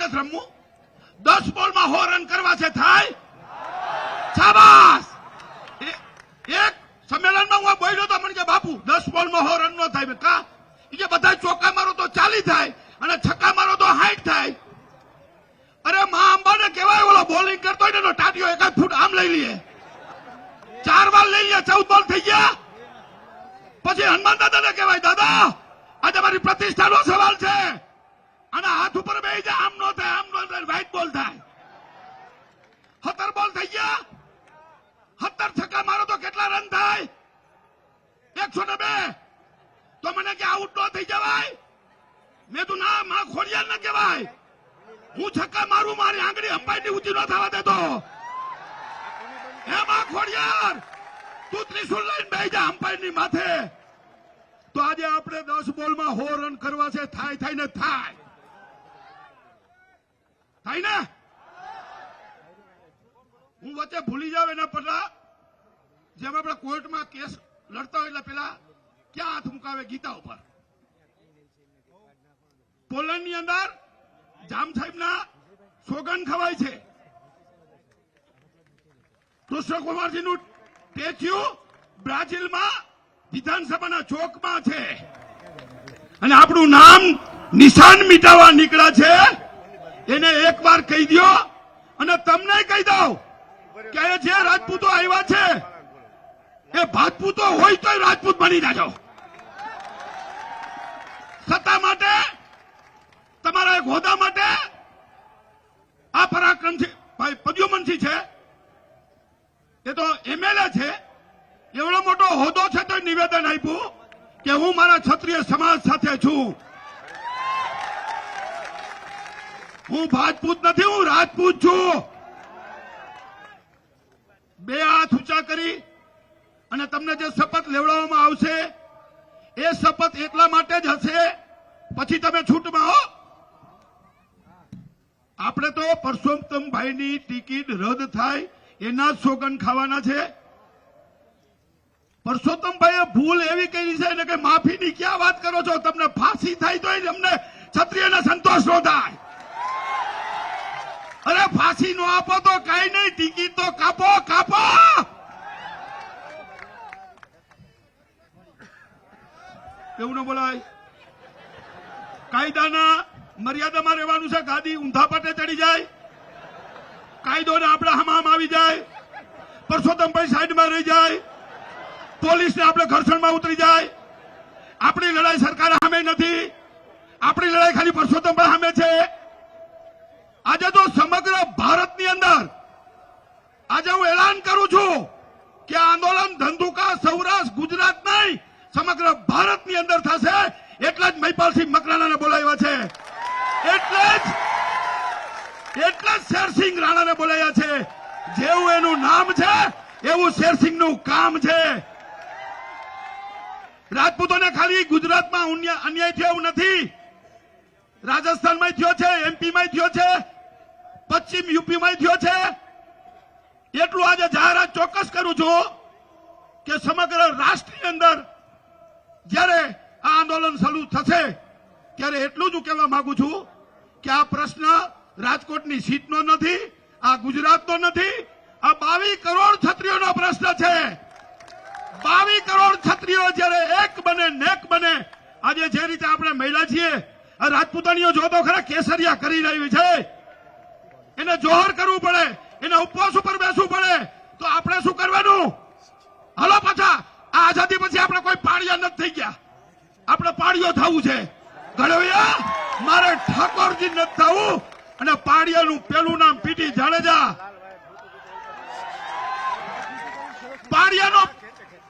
નથી રમવું. 10 બોલમાં 100 રન કરવા છે, થાય? શાબાશ. એક સંમેલનમાં હું બોલ્યો તો મને કે બાપુ 10 બોલમાં 100 રન નો થાય. કા કે બધા ચોક્કા મારો તો 40 થાય અને છક્કા મારો તો 60 થાય. અરે મા અંબાને કહેવાય ઓલો બોલિંગ કરતો હોય ને ટાટીઓ 1 ફૂટ આમ લઈ લઈએ, 4 વાર લઈ લે, 14 બોલ થઈ ગયા. પછી હનુમાન દાદાને કહેવાય દાદા આજે મારી પ્રતિષ્ઠાનો સવાલ છે, અને હાથ ઉપર બેસી જાય, આમ નો થાય, આમ નો થાય, વ્હાઈટ બોલ થાય. 17 બોલ થઈ ગયા, 17 છક્કા મારો તો કેટલા રન થાય? 102. તો મને કે આઉટ નો થઈ જવાય? મેં તું ના માં ખોડિયાર ન કહેવાય. હું છક્કા મારું, મારી આંગળી અંપાયરની ઊંચી ન થવા દેતો. એમાં ખોડિયાર તું ત્રિશુલ લઈને બેસી જા અંપાયરની માથે. તો આજે આપણે 10 બોલમાં 100 રન કરવા છે, થાય ને થાય ને. હું વચ્ચે ભૂલી જાવ એના પહેલા જેમ આપણે કોર્ટમાં કેસ લડતા હોય એટલે પેલા ક્યાં હાથ મુકાવે? ગીતા ઉપર. પોલેન્ડની અંદર જામ સાહેબના સોગન ખવાય છે. કૃષ્ણકુમારજીનું સ્ટેચ્યુ બ્રાઝિલમાં વિધાનસભાના ચોકમાં છે, અને આપણું નામ નિશાન મિટાવવા નીકળ્યા છે. એને એકવાર કહી દો, અને તમને કહી દઉં કે જે રાજપૂતો આવ્યા છે એ ભાજપૂતો હોય તોય રાજપૂત બની જાજો. સત્તા માટે, તમારા એક હોદ્દા માટે આ પરાક્રમસિંહ ભાઈ પ્રદ્યુમનસિંહ છે, એ તો એમએલએ છે, એવડો મોટો હોદ્દો છે તો નિવેદન આપ્યું કે હું મારા ક્ષત્રિય સમાજ સાથે છું. હું ભાજપૂત નથી, હું રાજપૂત છું. 2 હાથ ઊંચા કરી અને તમને જે શપથ લેવડાવવામાં આવશે એ શપથ એટલા માટે જ હશે, પછી તમે છૂટમાં હો. આપણે તો પરસોત્તમભાઈની ટિકિટ રદ થાય એના જ સોગન ખાવાના છે. પરસોત્તમભાઈએ ભૂલ એવી કરી છે ને કે માફીની ક્યાં વાત કરો છો? તમને ફાંસી થાય તો અમને ક્ષત્રિયને સંતોષ ન થાય. અરે ફાંસી નો આપો તો કઈ નહીં, ટિકિટ તો કાપો. એવું ન બોલાય. કાયદાના મર્યાદામાં રહેવાનું છે. ગાદી ઊંધા પાટે ચડી જાય, કાયદોને આપણા હમામ આવી જાય, પરસોત્તમભાઈ સાઈડમાં રહી જાય, પોલીસને આપણે ઘર્ષણમાં ઉતરી જાય. આપણી લડાઈ સરકાર સામે નથી, આપણી લડાઈ ખાલી પરસોત્તમભાઈ સામે છે. આજે તો સમગ્ર ભારતની અંદર આજે હું એલાન કરું છું કે આંદોલન ધંધુકા સૌરાષ્ટ્ર ગુજરાત નહીં, સમગ્ર ભારતની અંદર થશે. એટલે જ મહિપાલસિંહ મકરાણાને બોલાવ્યા છે, એટલે જ શેરસિંહ રાણાને બોલાવ્યા છે. જેવું એનું નામ છે એવું શેરસિંહનું કામ છે. રાજપૂતોને ખાલી ગુજરાતમાં અન્યાય થયો એવું નથી, રાજસ્થાનમાં થયો છે, એમપીમાં થયો છે, પશ્ચિમ યુપીમાં થયો છે. એટલું આજે જાહેરાત ચોક્કસ કરું છું કે સમગ્ર રાષ્ટ્રની અંદર જ્યારે આ આંદોલન શરૂ થશે ત્યારે એટલું જ હું કહેવા માંગુ છું કે આ પ્રશ્ન રાજકોટની સીટનો નથી, આ ગુજરાતનો નથી, આ 22 કરોડ ક્ષત્રિયોનો પ્રશ્ન છે. 22 કરોડ ક્ષત્રિયો જ્યારે એક બને, નેક બને. આજે જે રીતે આપણે મહિલા છીએ, આ રાજપૂતાણીઓ જો તો ખરા કેસરિયા કરી રહી છે, એને જોહર કરવું પડે, એને ઉપવાસ ઉપર બેસવું પડે. તો આપણે શું કરવાનું? હાલો પાછા આ આઝાદી પછી આપણે કોઈ પાળિયા નથી થઈ ગયા, આપણે પાળીઓ થવું છે. ગળવિયા મારે ઠાકોરજી નથી થવું, અને પાળિયાનું પેલું નામ પીટી જાડેજા. પાળિયાનો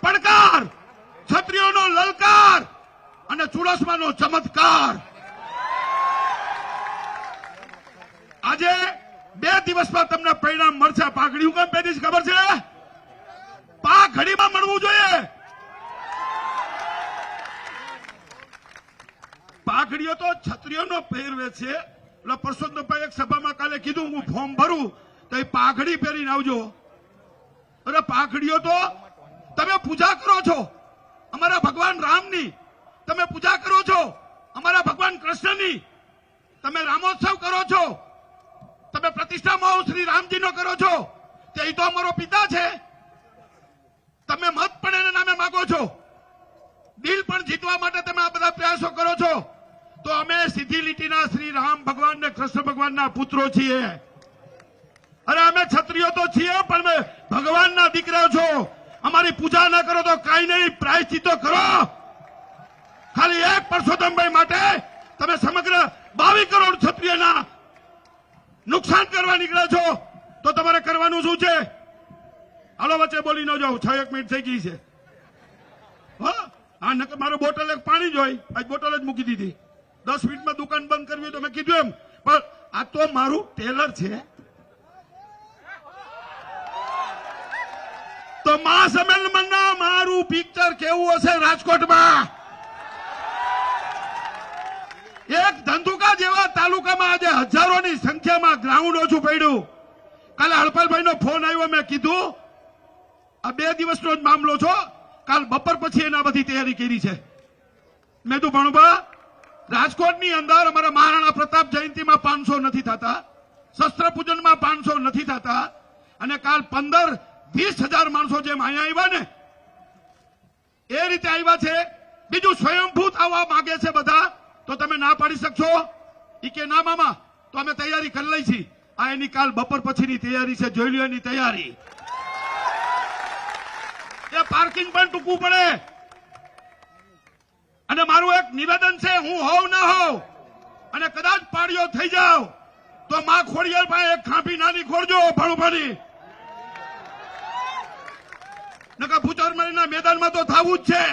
પડકાર, ક્ષત્રિયોનો લલકાર અને ચુડાસમાનો ચમત્કાર. આજે 2 દિવસમાં તમને પરિણામ મળશે. પાઘડી હું કેમ પહેરીશ ખબર છે? પાઘડીમાં મળવું જોઈએ. પાઘડીઓ તો ક્ષત્રિયોનો પહેરવે છે. એટલે પરસોત્તમભાઈ એક સભામાં કાલે કીધું હું ફોર્મ ભરું તો એ પાઘડી પહેરીને આવજો. અરે પાઘડીઓ તો તમે પૂજા કરો છો અમારા ભગવાન રામની, તમે પૂજા કરો છો અમારા ભગવાન કૃષ્ણની, તમે રામોત્સવ કરો છો, તમે પ્રતિષ્ઠા મહોત્સવ શ્રી રામજીનો કરો છો, તે તો અમારો પિતા છે. તમે મત પણ એના નામે માંગો છો, દિલ પણ જીતવા માટે તમે આ બધા પ્રયાસો કરો છો. તો અમે સીધી લીટીના શ્રી રામ ભગવાન ને કૃષ્ણ ભગવાનના પુત્રો છીએ. અરે અમે ક્ષત્રિયો તો છીએ, પણ અમે ભગવાનના દીકરા છો. અમારી પૂજા ના કરો તો કઈ નહીં, પ્રાયશ્ચિતો કરો. ખાલી એક પરસોત્તમભાઈ માટે તમે સમગ્ર 22 કરોડ ક્ષત્રિયના નુકસાન કરવા નીકળ્યા છો. તો તમારે કરવાનું શું છે? હાલો વચ્ચે બોલી ન જાઓ, 6 મિનિટ થઈ ગઈ છે. હા, નકર મારો બોટલ એક પાણી જ હોય, આજ બોટલ જ મૂકી દીધી. 10 મિનિટમાં દુકાન બંધ કરવી તો મેં કીધું એમ, પણ આ તો મારું ટેલર છે. તો મહાસંમેલનમાં મારું પિક્ચર કેવું હશે રાજકોટમાં? એક ધંધુકા જેવા તાલુકામાં આજે હજારોની સંખ્યામાં ગ્રાઉન્ડ ઓછું પડ્યું. કાલે હરપાલભાઈનો ફોન આવ્યો, મેં કીધું આ 2 દિવસનો જ મામલો છો, કાલ બપોર પછી એના બધી તૈયારી કરી છે. મેં તો ભણુભા, રાજકોટની અંદર અમારા મહારાણા પ્રતાપ જયંતિમાં 500 નથી થતા, શસ્ત્ર પૂજનમાં 500 નથી થતા, અને કાલ 15-20 હજાર માણસો જેમ અહીંયા આવ્યા ને એ રીતે આવ્યા છે. બીજું સ્વયંભૂત આવવા માંગે છે બધા, તો તમે ના પાડી શકશો? ઈ કે ના મામા, તો અમે તૈયારી કરી લઈ છીએ. આ એની કાલ બપોર પછીની તૈયારી છે, જોઈ લો એની તૈયારી. એ પાર્કિંગ પણ ટૂંકવું પડે. અને મારું એક નિવેદન છે, હું હોવ ના હોવ અને કદાચ પાડીઓ થઈ જાવ તો માં ખોડિયાર પાસે એક ખાંભી નાની ખોરજો ભણુભાની. નકા ભૂચરમણીના મેદાનમાં તો થવું જ છે.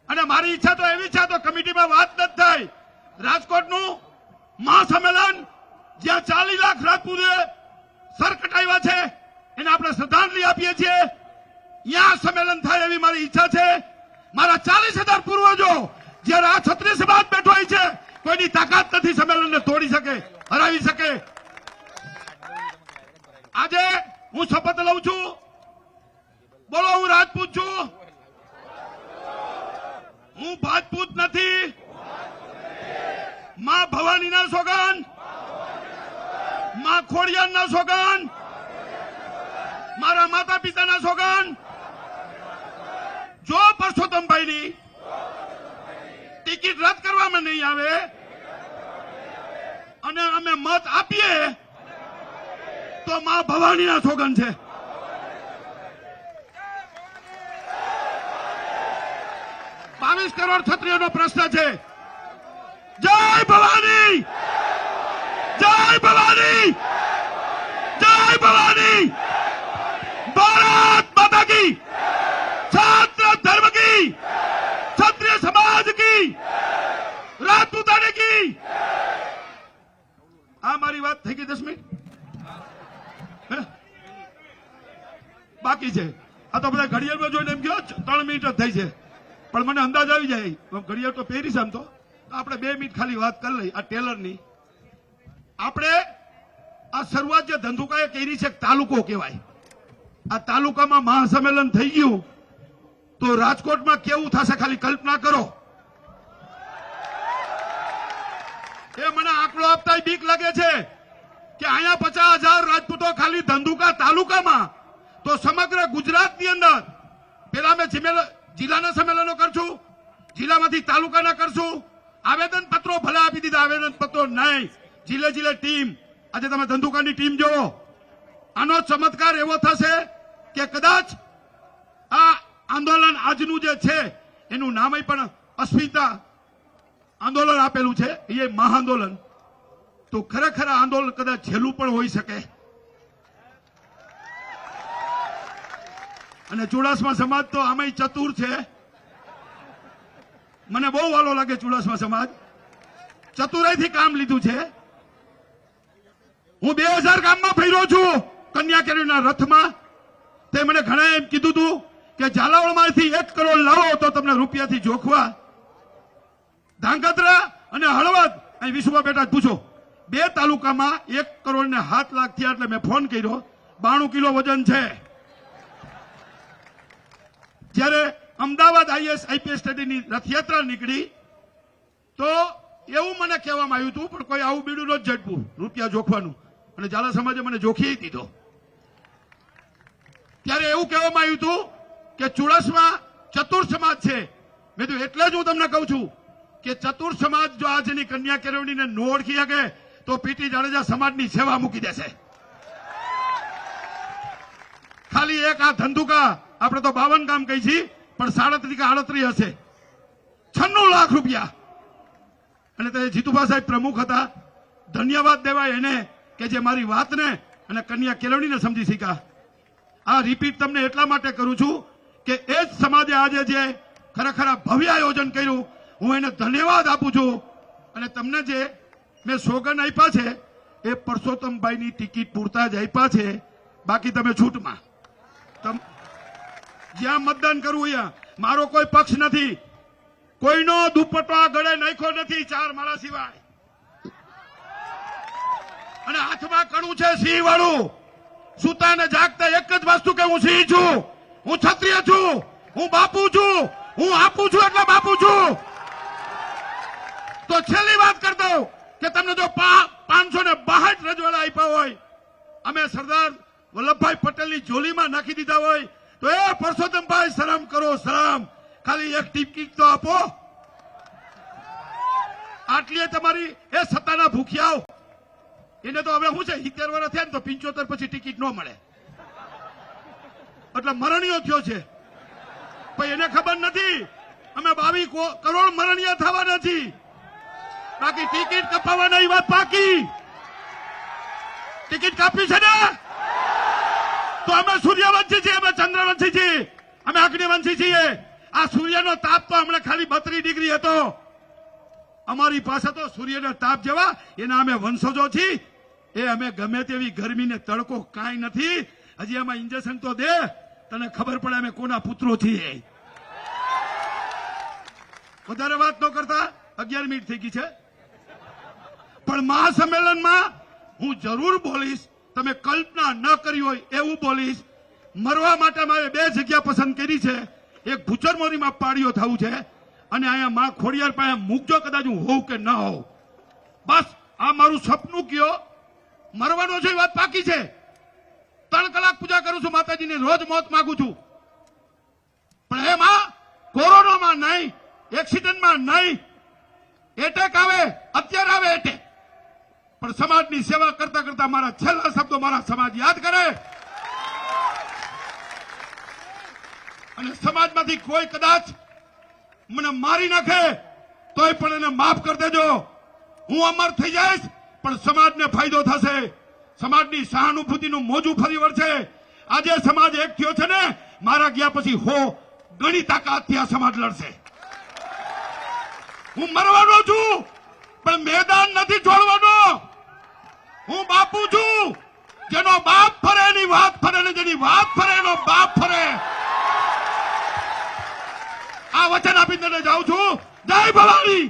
અને મારી ઈચ્છા તો એવી છે, તો કમિટીમાં વાત નથી થઈ, રાજકોટનું મહાસંમેલન જ્યાં 40 લાખ રાજપૂતે સર કટાવ્યા છે એને આપણે શ્રદ્ધાંજલિ આપીએ છીએ, ત્યાં સંમેલન થાય એવી મારી ઈચ્છા છે. મારા 40,000 પૂર્વજો જયારે આ ક્ષત્રિય સમાજ બેઠો હોય છે, કોઈની તાકાત નથી સંમેલનને તોડી શકે, હરાવી શકે. આજે હું શપથ લઉં છું, બોલો હું રાજપૂત છું, હું ભાજપૂત નથી. માં ભવાનીના સોગંદ, માં ખોડિયારના સોગંદ, મારા માતા પિતાના સોગંદ. જો પરસોત્તમભાઈની ટિકિટ રદ કરવામાં નહીં આવે અને અમે મત આપીએ તો માં ભવાનીના સોગંદ છે. બાવીસ કરોડ ક્ષત્રિયોનો પ્રશ્ન છે. જય ભવાની, જય ભવાની, જય ભવાની. ભારત માતા કી, छात्र धर्म की, क्षत्रिय समाज की, राजपूताने की. આ મારી વાત થઈ ગઈ 10 મિનિટ બાકી છે. આ તો બધા ઘડિયાળમાં જોઈને એમ ગયો 3 મિનિટ જ થઈ છે, પણ મને અંદાજ આવી જાય. ઘડિયાળ તો પહેરીશ આમ તો આપણે 2 મિનિટ ખાલી વાત કરી લઈ. આ ટેલરની આપણે આ શરૂઆત જે ધંધુકાએ કરી છે, તાલુકો કહેવાય. આ તાલુકામાં મહાસંમેલન થઈ ગયું તો રાજકોટમાં કેવું થશે ખાલી કલ્પના કરો. એ મને આંકડો આપતા બીક લાગે છે કે અહીંયા 50,000 રાજપૂતો ખાલી ધંધુકા તાલુકામાં, તો સમગ્ર ગુજરાતની અંદર પેલા અમે જિલ્લાના સંમેલનો કરશું, જિલ્લામાંથી તાલુકાના કરશું. આવેદન પત્રો ભલે આપી દીધા, આવેદન પત્રો નહીં, જિલ્લે જિલ્લે ટીમ. આજે તમે ધંધુકાની ટીમ જોવો, આનો ચમત્કાર એવો થશે કે કદાચ આ આંદોલન આજનું જે છે એનું નામ પણ અસ્મિતા આંદોલન આપેલું છે, એ મહાઆંદોલન. તો ખરેખર આંદોલન કદાચ છેલ્લું પણ હોઈ શકે. અને ચુડાસમા સમાજ તો આમાંય ચતુર છે. મને બહુ વાલો લાગે ચુડાસમા સમાજ, ચતુરાઈથી કામ લીધું છે. હું 2000 ગામમાં ફર્યો છું કન્યાકેરીના રથમાં. તે મને ઘણા એમ કીધું હતું કે ઝાલાવાડમાંથી 1 કરોડ લાવો તો તમને રૂપિયાથી જોખવા. ધાંગધ્રા અને હળવદ અહીં વિશ્વમાં બેઠા પૂછો, 2 તાલુકામાં 1 કરોડ ને 7 લાખ થયા. એટલે મેં ફોન કર્યો, 92 કિલો વજન છે. જયારે અમદાવાદ IAS IPS સ્ટડીની રથયાત્રા નીકળી તો એવું મને કહેવામાં આવ્યું હતું, પણ કોઈ આવું બીડું ન ઝડપું રૂપિયા જોખવાનું, અને ઝાલા સમાજે મને જોખી દીધો. ત્યારે એવું કહેવામાં આવ્યું હતું કે ચુડાસમા ચતુર સમાજ છે. મેં તો એટલે જ હું તમને કહું છું કે ચતુર સમાજ જો આજની કન્યા કેળવણીને ન ઓળખી શકે તો પીટી જાડેજા સમાજની સેવા મૂકી દેશે. ખાલી એક આ ધંધુકા આપણે તો 52 કામ કહી છીએ, પણ 37 કે 38 હશે. 96 લાખ રૂપિયા. અને તે જીતુભા સાહેબ પ્રમુખ હતા. ધન્યવાદ દેવાય એને કે જે મારી વાતને અને કન્યા કેળવણીને સમજી શક્યા. આ રિપીટ તમને એટલા માટે કરું છું કે એ જ સમાજે આજે જે ખરેખર આ ભવ્ય આયોજન કર્યું, હું એને ધન્યવાદ આપું છું. અને તમને જે મેં સોગન આપ્યા છે એ પરસોત્તમભાઈની ટિકિટ પૂરતા જ આપ્યા છે. બાકી તમે છૂટમાં જ્યાં મતદાન કરવું અહીંયા મારો કોઈ પક્ષ નથી, કોઈનો દુપટ્ટો આ ગળે નાખ્યો નથી 4 માળા સિવાય. અને હાથમાં કણું છે સિંહ વાળું. સુતા ને જાગતા એક જ વસ્તુ કે હું સિંહ છું, હું ક્ષત્રિય છું, હું બાપુ છું, હું આપું છું એટલે બાપુ છું. તો છેલ્લી વાત કરી દઉં કે તમને જો 562 રજવાડા આપ્યા હોય, અમે સરદાર વલ્લભભાઈ પટેલની જોલીમાં નાખી દીધા હોય, તો એ પરસોત્તમભાઈ શરમ કરો, શરમ. ખાલી એક ટિકિટ તો આપો. આટલી તમારી એ સત્તાના ભૂખ્યાઓ, એને તો હવે શું છે 70 વર્ષ થયા ને તો 75 પછી ટિકિટ ન મળે, એટલે મરણીયો થયો છે. પણ એને ખબર નથી અમે 22 કરોડ મરણીયા થવા નથી. બાકી ટિકિટ કપાવવાના એ વાત પાકી. ટિકિટ કાપી છે ને તો અમે સૂર્યવંશી છીએ, અમે ચંદ્રવંશી છીએ, અમે અગ્નિવંશી છીએ. આ સૂર્યનો તાપ તો હમણાં ખાલી 32 ડિગ્રી હતો. અમારી પાસે તો સૂર્યના તાપ જેવા એના અમે વંશજો છીએ. એ અમે ગમે તેવી ગરમીને તડકો કાંઈ નથી. હજી આમાં ઇન્જેક્શન તો દે, તને ખબર પડે અમે કોના પુત્રો છીએ. વધારે વાત ન કરતા 11 મિનિટ થઈ ગઈ છે. પણ મહાસંમેલનમાં હું જરૂર બોલીશ. તમે કલ્પના ન કરી હોય એવું બોલીશ. મરવા માટે મારે 2 જગ્યા પસંદ કરી છે. એક ભૂચરમોરીમાં પાડીઓ થવું છે, અને અહીંયા માં ખોડિયાર પાસે મૂકજો, કદાચ હું હોઉં કે ન હોઉં. બસ આ મારું સપનું કયો. મરવાનો છે વાત પાકી છે. 3 કલાક પૂજા કરું છું માતાજીની, રોજ મોત માંગુ છું. પણ એમાં કોરોનામાં નહીં, એક્સિડન્ટમાં નહીં, એટેક આવે અત્યારે આવે એટેક, પણ સમાજની સેવા કરતા કરતા મારા છેલ્લા શબ્દો મારા સમાજ યાદ કરે. અને સમાજમાંથી કોઈ કદાચ મને મારી નાખે તોય પણ એને માફ કરી દેજો. હું અમર થઈ જઈશ, પણ સમાજને ફાયદો થશે. સમાજની સહાનુભૂતિનું મોજું ફરી વળશે. આજે સમાજ એક થયો છે ને, મારા ગયા પછી ઘણી તાકાતથી આ સમાજ લડશે. હું મરવાનો છું, પણ મેદાન નથી છોડવાનો. હું બાપુ છું, જેનો બાપ ફરે એની વાત ફરે, ને જેની વાત ફરે એનો બાપ ફરે. આ વચન આપીને જાઉં છું. જય ભવાની.